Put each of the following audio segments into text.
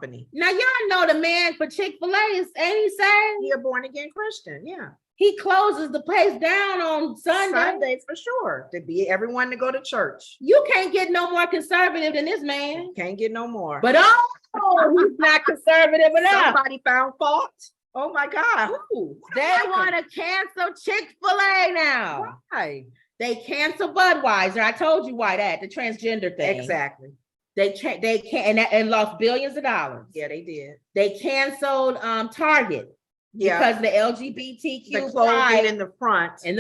company. Now y'all know the man for Chick-fil-A is, ain't he saved? He a born again Christian, yeah. He closes the place down on Sunday for sure. To be everyone to go to church. You can't get no more conservative than this man. Can't get no more. But he's not conservative enough. Somebody found fault. Oh my God. Who? They want to cancel Chick-fil-A now. Why? They canceled Budweiser. I told you why the transgender thing. Exactly. They can and lost billions of dollars. Yeah, they did. They canceled Target. Yeah. Because the LGBTQ the clothing in the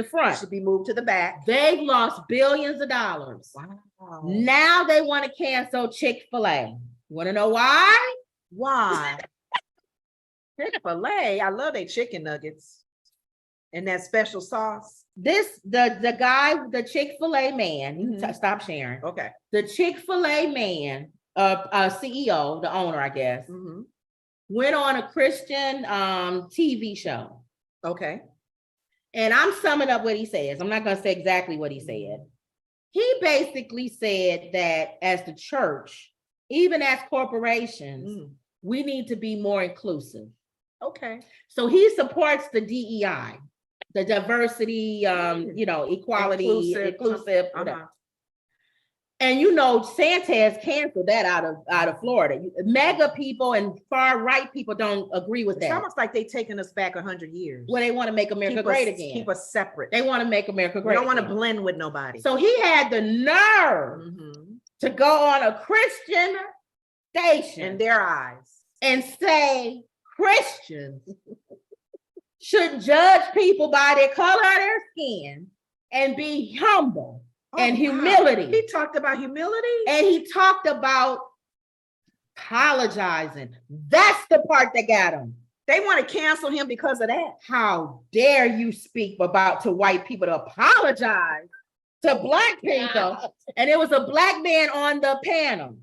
front should be moved to the back. They've lost billions of dollars. Wow. Now they want to cancel Chick-fil-A. You want to know why? Why? Chick-fil-A, I love their chicken nuggets and that special sauce. The guy, the Chick-fil-A man, you stop sharing. Okay. The Chick-fil-A man, CEO, the owner, I guess, went on a Christian TV show. Okay. And I'm summing up what he says. I'm not going to say exactly what he said. He basically said that as the church, even as corporations, we need to be more inclusive. Okay. So he supports the DEI, the diversity, equality, inclusive. And Santa has canceled that out of Florida. Mega people and far right people don't agree with that. It's almost like they're taking us back 100 years. Well, they want to make America great again. Keep us separate. They want to make America great. They don't want to blend with nobody. So he had the nerve to go on a Christian station in their eyes and say Christians should judge people by their color of their skin and be humble. And humility. Wow. He talked about humility. And he talked about apologizing. That's the part that got him. They want to cancel him because of that. How dare you speak to white people to apologize to black people? And it was a black man on the panel.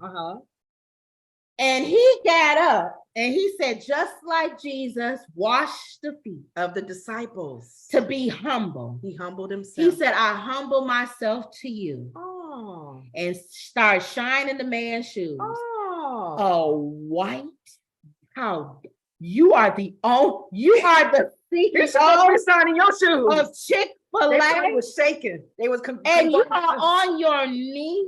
And he got up and he said, just like Jesus washed the feet of the disciples to be humble. He humbled himself. He said, I humble myself to you. Oh. And start shining the man's shoes. Oh. Oh, white. How you are the CEO signing your shoes of Chick-fil-A. They was shaking. They was and you are on your knees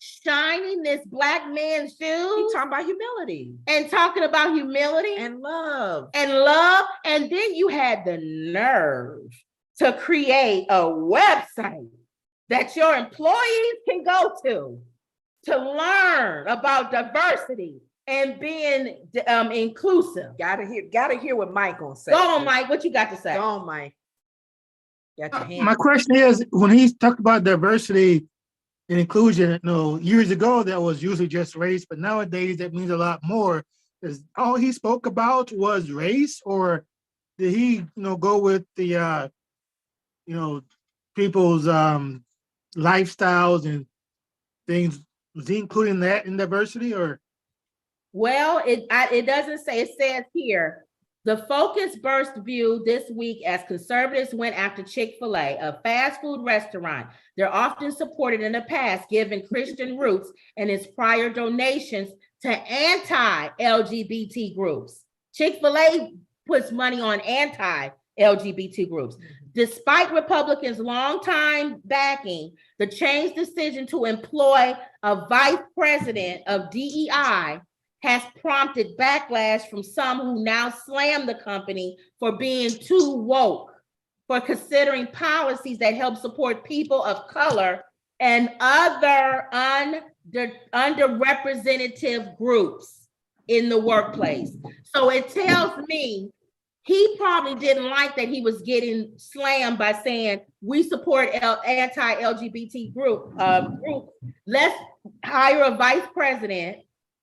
shining this black man's shoes. He's talking about humility. And talking about humility. And love. And then you had the nerve to create a website that your employees can go to learn about diversity and being inclusive. Gotta hear what Mike gonna say. Go on, Mike. What you got to say? Go on, Mike. Got your hand. My question is, when he talked about diversity and inclusion, years ago that was usually just race, but nowadays that means a lot more. Is all he spoke about was race, or did he, go with the, people's lifestyles and things? Was he including that in diversity, or? Well, it doesn't say. It says here, the focus burst view this week as conservatives went after Chick-fil-A, a fast food restaurant. They're often supported in the past, given Christian roots and its prior donations to anti-LGBT groups. Chick-fil-A puts money on anti-LGBT groups. Despite Republicans' longtime backing, the change decision to employ a vice president of DEI has prompted backlash from some who now slam the company for being too woke, for considering policies that help support people of color and other underrepresented groups in the workplace. So it tells me he probably didn't like that he was getting slammed by saying, we support anti-LGBT group. Let's hire a vice president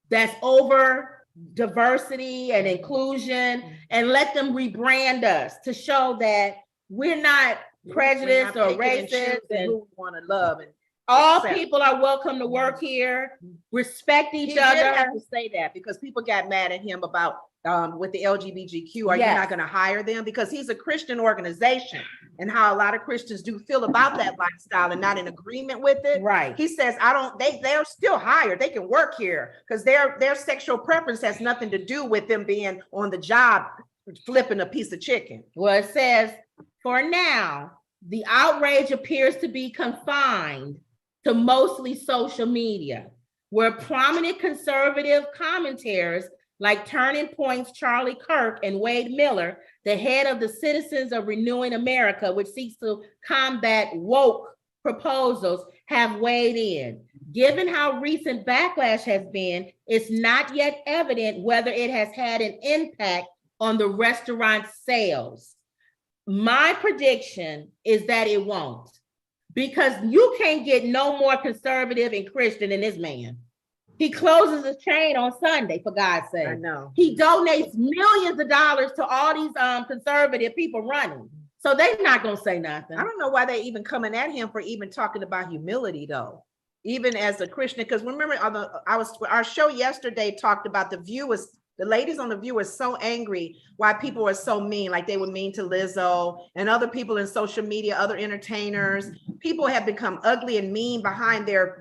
that's over diversity and inclusion, and let them rebrand us to show that we're not prejudiced or racist. And who we want to love. And All accept. people are welcome to work here, respect He each did have other. to say that because people got mad at him about with the LGBTQ. Are you Yes. not going to hire them? Because he's a Christian organization, and how a lot of Christians do feel about that lifestyle and not in agreement with it. Right. He says, I don't, they're still hired. They can work here because their sexual preference has nothing to do with them being on the job flipping a piece of chicken. Well, it says, for now, the outrage appears to be confined to mostly social media, where prominent conservative commentators like Turning Point's Charlie Kirk and Wade Miller, the head of the Citizens of Renewing America, which seeks to combat woke proposals, have weighed in. Given how recent backlash has been, it's not yet evident whether it has had an impact on the restaurant sales. My prediction is that it won't, because you can't get no more conservative and Christian than this man. He closes his chain on Sunday, for God's sake. I know. He donates millions of dollars to all these conservative people running. So they're not gonna say nothing. I don't know why they even coming at him for even talking about humility though. Even as a Christian, because remember our show yesterday talked about the ladies on The View were so angry why people were so mean, like they were mean to Lizzo and other people in social media, other entertainers. People have become ugly and mean behind their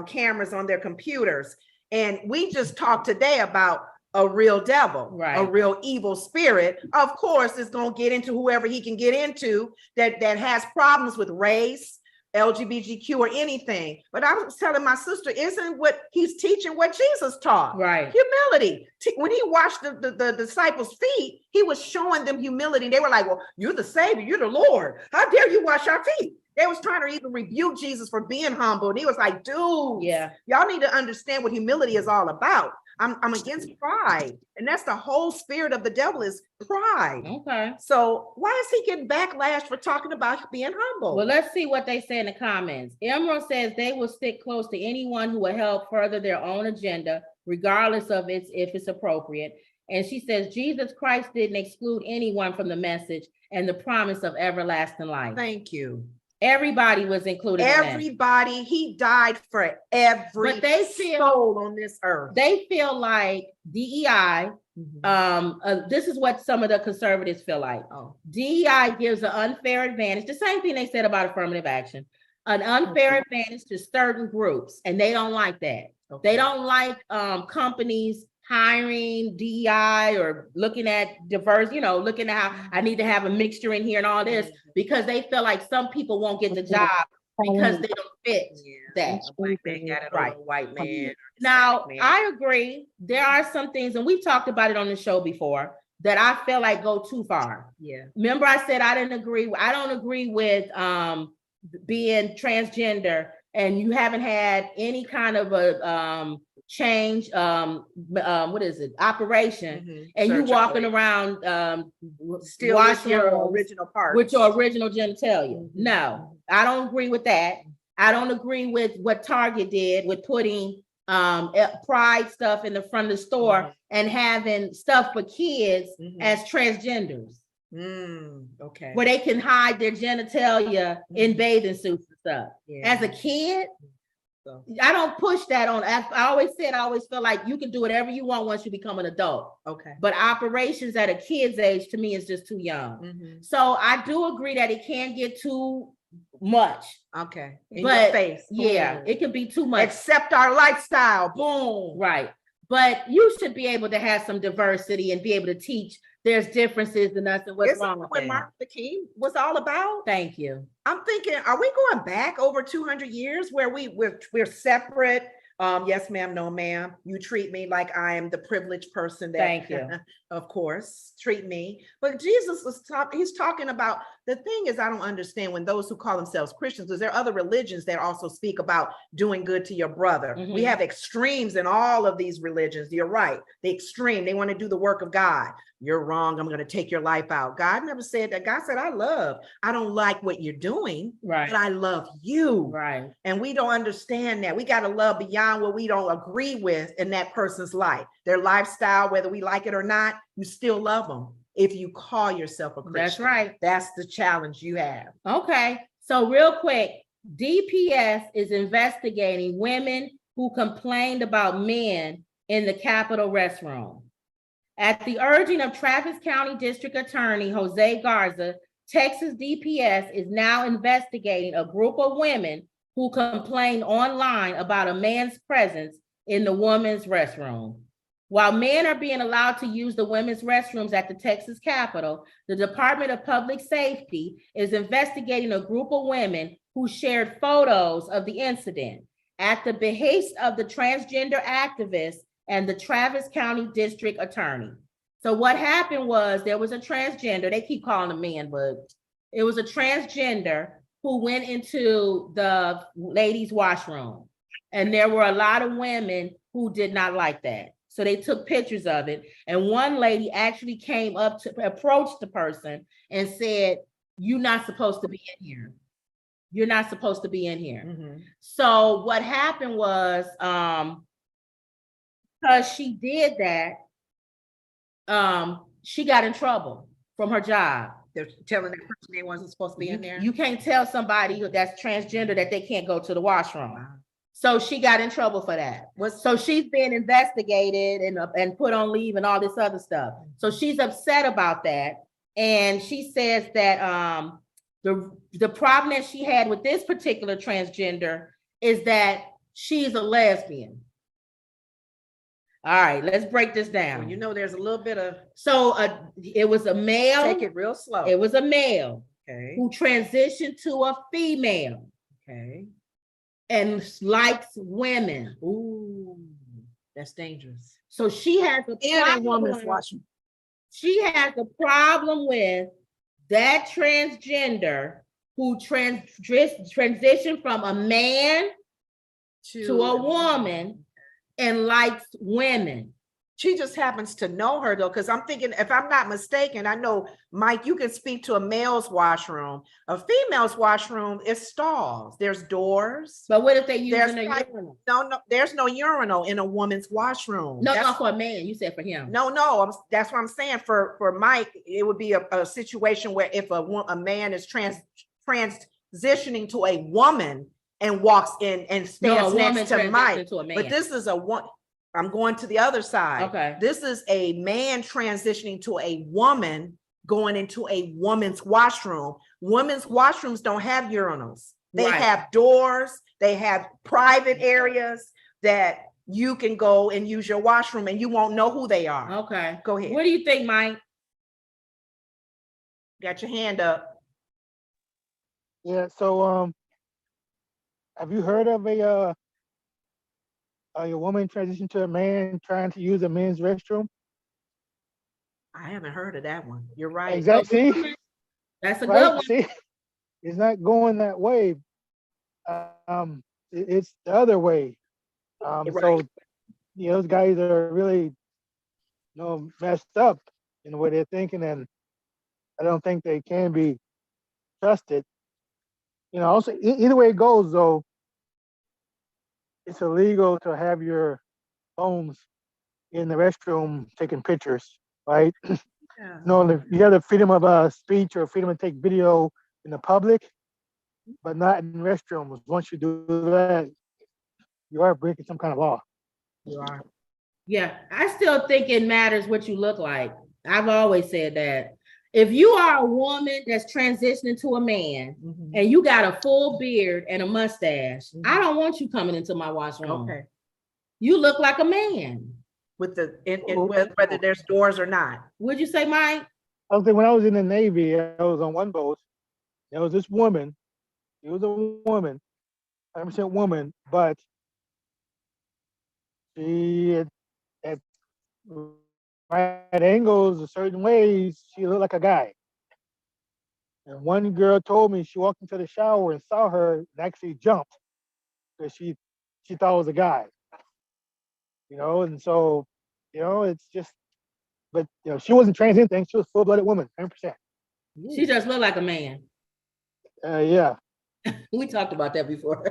cameras on their computers. And we just talked today about a real devil, right? A real evil spirit. Of course, is going to get into whoever he can get into that has problems with race, LGBTQ or anything. But I was telling my sister, isn't what he's teaching what Jesus taught? Right. Humility. When he washed the disciples' feet, he was showing them humility. They were like, well, you're the Savior, you're the Lord. How dare you wash our feet? They was trying to even rebuke Jesus for being humble. And he was like, dude, yeah, y'all need to understand what humility is all about. I'm against pride. And that's the whole spirit of the devil is pride. Okay. So why is he getting backlash for talking about being humble? Well, let's see what they say in the comments. Emerald says they will stick close to anyone who will help further their own agenda, regardless of if it's appropriate. And she says, Jesus Christ didn't exclude anyone from the message and the promise of everlasting life. Thank you. Everybody was included. Everybody. He died for every but they feel, soul on this earth. They feel like DEI, this is what some of the conservatives feel like. Oh. DEI gives an unfair advantage. The same thing they said about affirmative action. An unfair advantage to certain groups, and they don't like that. Okay. They don't like companies hiring DEI or looking at diverse, looking at how I need to have a mixture in here and all this, because they feel like some people won't get the job because they don't fit that. Black man got it right. White man. Now, I agree. There are some things, and we've talked about it on the show before, that I feel like go too far. Yeah. Remember I said I don't agree with being transgender, and you haven't had any kind of a change what is it, operation, and you walking around still wash your original part with your original genitalia. No, I don't agree with that. I don't agree with what Target did with putting pride stuff in the front of the store and having stuff for kids as transgenders. Okay. Where they can hide their genitalia in bathing suits and stuff. As a kid, I don't push that on. I always feel like you can do whatever you want once you become an adult. Okay. But operations at a kid's age, to me, is just too young. So I do agree that it can get too much. Okay. In your face. Yeah, it can be too much. Accept our lifestyle. Boom. Right. But you should be able to have some diversity and be able to teach there's differences in us and what's wrong with what Martin Luther King was all about? Thank you. I'm thinking, are we going back over 200 years where we're separate? Yes, ma'am. No, ma'am. You treat me like I am the privileged person. Thank you. Of course, treat me. But Jesus he's talking about, the thing is, I don't understand when those who call themselves Christians, because there are other religions that also speak about doing good to your brother. We have extremes in all of these religions. You're right. The extreme, they want to do the work of God. You're wrong. I'm going to take your life out. God never said that. God said, I don't like what you're doing, but I love you. Right. And we don't understand that. We got to love beyond what we don't agree with in that person's life, their lifestyle, whether we like it or not, you still love them. If you call yourself a Christian. That's right. That's the challenge you have. Okay. So real quick, DPS is investigating women who complained about men in the Capitol restroom. At the urging of Travis County District Attorney Jose Garza, Texas DPS is now investigating a group of women who complained online about a man's presence in the women's restroom. While men are being allowed to use the women's restrooms at the Texas Capitol, the Department of Public Safety is investigating a group of women who shared photos of the incident at the behest of the transgender activists and the Travis County District Attorney. So what happened was there was a transgender, they keep calling them men, but it was a transgender who went into the ladies' washroom. And there were a lot of women who did not like that. So they took pictures of it. And one lady actually came up to approach the person and said, "You're not supposed to be in here. You're not supposed to be in here." Mhm. So what happened was, because she did that, she got in trouble from her job. They're telling that person they wasn't supposed to be in there. You can't tell somebody that's transgender that they can't go to the washroom. Wow. So she got in trouble for that. So she's being investigated and put on leave and all this other stuff. So she's upset about that. And she says that the problem that she had with this particular transgender is that she's a lesbian. All right, let's break this down. Well, you know, there's a little bit of it was a male. take it real slow. It was a male Okay. who transitioned to a female Okay. and likes women. Ooh, that's dangerous. So she has a And a woman's problem. watching. She has a problem with that transgender who transitioned from a man to a woman and likes women. She just happens to know her though, because I'm thinking, if I'm not mistaken, I know, Mike, you can speak to a male's washroom. A female's washroom is stalls. There's doors. But what if they There's using a like- urinal? No, there's no urinal in a woman's washroom. No, That's- not for a man. You said for him. No, that's what I'm saying. For Mike, it would be a situation where if a man is transitioning to a woman and walks in and stands next to Mike, to a man. but this is a one. I'm going to the other side. Okay. This is a man transitioning to a woman going into a woman's washroom. Women's washrooms don't have urinals. They Right. have doors. They have private areas that you can go and use your washroom and you won't know who they are. Okay. Go ahead. What do you think, Mike? Got your hand up. Yeah, so have you heard of a woman transition to a man trying to use a men's restroom? I haven't heard of that one. You're right. Exactly. That's a good Right? one. See, it's not going that way. It's the other way. So Right. those guys are really messed up in the way they're thinking, and I don't think they can be trusted. Also, either way it goes, though, it's illegal to have your phones in the restroom taking pictures, right? Yeah. You have the freedom of speech or freedom to take video in the public, but not in restrooms. Once you do that, you are breaking some kind of law. You are. Yeah, I still think it matters what you look like. I've always said that. If you are a woman that's transitioning to a man Mhm. and you got a full beard and a mustache, Mhm. I don't want you coming into my washroom. Okay. You look like a man. With whether there's doors or not. Would you say, Mike? I was thinking when I was in the Navy, I was on one boat. There was this woman. She was a woman, 100% woman, but she had right angles, a certain ways, she looked like a guy. And one girl told me she walked into the shower and saw her and actually jumped because she thought it was a guy. And so, it's just, but she wasn't trans anything. She was full-blooded woman, 100%. She just looked like a man. Yeah. We talked about that before.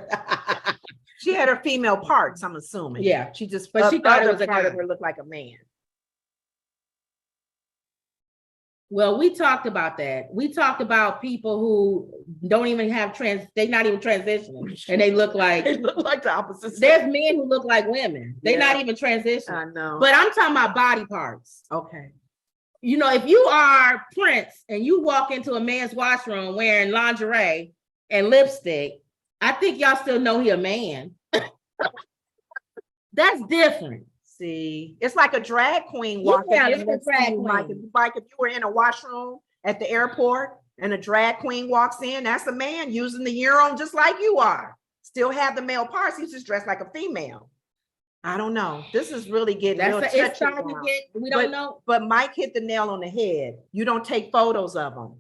She had her female parts, I'm assuming. Yeah. She just, But she thought it other was a part of guy. her looked like a man. Well, we talked about that. We talked about people who don't even have they're not even transitioning and they look like the opposite. there's men who look like women. They're not even transitioning. I know. But I'm talking about body parts. Okay. You know, if you are Prince and you walk into a man's washroom wearing lingerie and lipstick, I think y'all still know he a man. That's different. See, it's like a drag queen walking Yeah, in. it's a drag queen. Like if you were in a washroom at the airport and a drag queen walks in, that's a man using the urine just like you are. Still have the male parts. He's just dressed like a female. I don't know. This is really getting real touchy It's starting now. to get, we don't know. But Mike hit the nail on the head. You don't take photos of them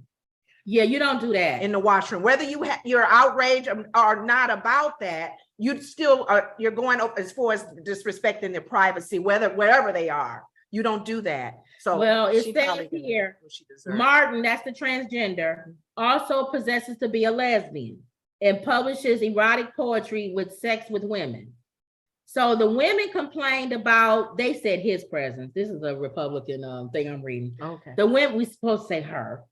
Yeah, you don't do that. in the washroom. Whether you're outraged or not about that, you still are, you're going up as far as disrespecting their privacy, wherever they are. You don't do that. So well, it she says probably didn't here, get what she deserved. Martin, that's the transgender, also possesses to be a lesbian and publishes erotic poetry with sex with women. So the women complained about, they said his presence. This is a Republican thing I'm reading. Okay. The women, we supposed to say her.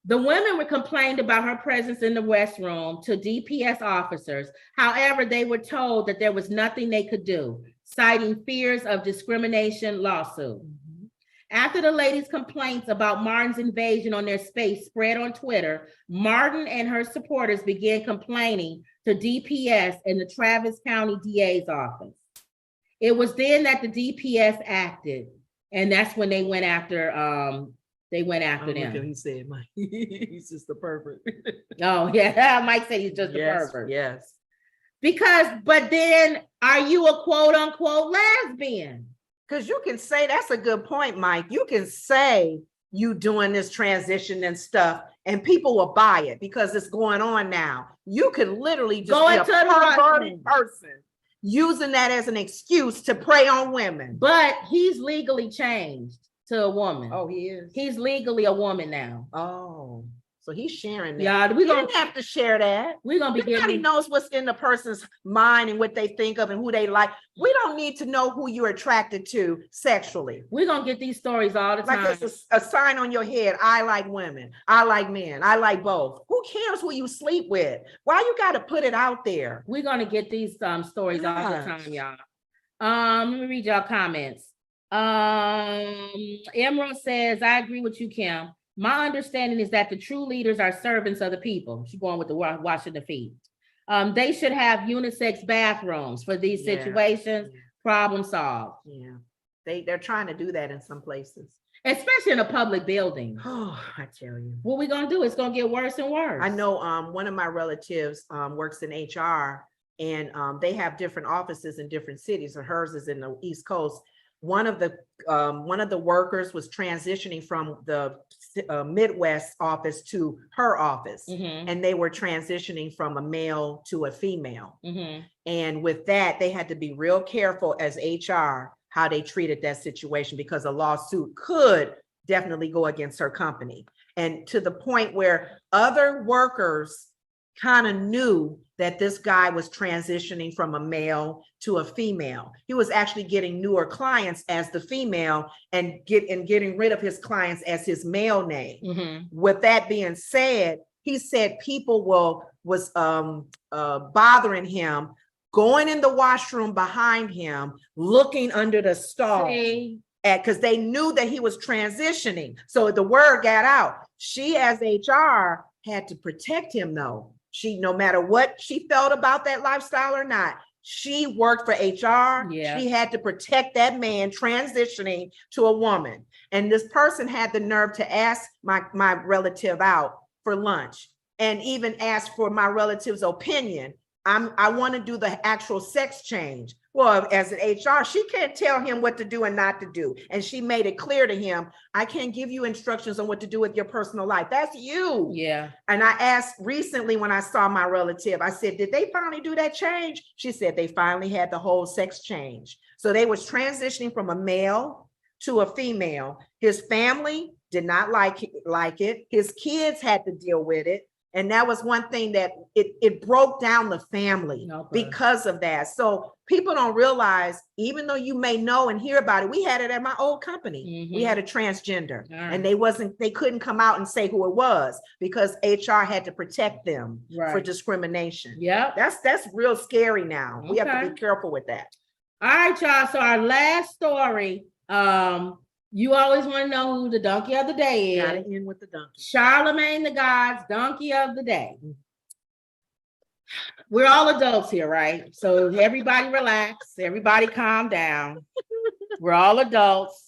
The women were complained about her presence in the restroom to DPS officers. However, they were told that there was nothing they could do, citing fears of discrimination lawsuit. Mhm. After the ladies' complaints about Martin's invasion on their space spread on Twitter, Martin and her supporters began complaining to DPS and the Travis County DA's office. It was then that the DPS acted, and that's when they went after them. He said, Mike, he's just a pervert. Oh, yeah. Mike said he's just a Yes, pervert. yes. But then are you a quote unquote lesbian? Because you can say, that's a good point, Mike. You can say you doing this transition and stuff, and people will buy it because it's going on now. You can literally just Go be a into the perverted washroom. person using that as an excuse to prey on women. But he's legally changed to a woman. Oh, he is? He's legally a woman now. Oh, so he's sharing that. Yeah, We don't have to share that. we're gonna be Everybody getting knows what's in the person's mind and what they think of and who they like. We don't need to know who you're attracted to sexually. we're gonna get these stories all the time. Like it's a sign on your head. I like women. I like men. I like both. Who cares who you sleep with? Why you got to put it out there? We're gonna get these stories all the Gosh. time, y'all. Let me read y'all comments. Emerald says, I agree with you, Kim. My understanding is that the true leaders are servants of the people. She's going with the washing the feet. They should have unisex bathrooms for these Yeah. situations. Problem solved. Yeah, they're trying to do that in some places. Especially in a public building. Oh, I tell you. What we gonna do? It's gonna get worse and worse. I know one of my relatives works in HR, and they have different offices in different cities, and hers is in the East Coast. One of the workers was transitioning from the Midwest office to her office, Mhm, and they were transitioning from a male to a female. mhm. And with that, they had to be real careful as HR how they treated that situation, because a lawsuit could definitely go against her company. And to the point where other workers kind of knew that this guy was transitioning from a male to a female. He was actually getting newer clients as the female and getting rid of his clients as his male name. Mhm. With that being said, he said people was bothering him, going in the washroom behind him, looking under the stall, See? because they knew that he was transitioning. So the word got out. She, as HR, had to protect him though. She, no matter what she felt about that lifestyle or not, she worked for HR. Yeah. She had to protect that man transitioning to a woman. And this person had the nerve to ask my relative out for lunch and even ask for my relative's opinion. I want to do the actual sex change. Well, as an HR, she can't tell him what to do and not to do. And she made it clear to him, I can't give you instructions on what to do with your personal life. That's you. Yeah. And I asked recently when I saw my relative, I said, did they finally do that change? She said they finally had the whole sex change. So they was transitioning from a male to a female. His family did not like it. His kids had to deal with it. And that was one thing that it broke down the family Okay. because of that. So people don't realize, even though you may know and hear about it, we had it at my old company. We had a transgender, and they couldn't come out and say who it was because HR had to protect them for discrimination. Yeah. That's real scary now. We have to Okay. be careful with that. All right, y'all. So our last story, you always want to know who the donkey of the day is. Gotta end with the donkey. Charlemagne the God's donkey of the day. We're all adults here, right? So everybody relax. Everybody calm down. We're all adults.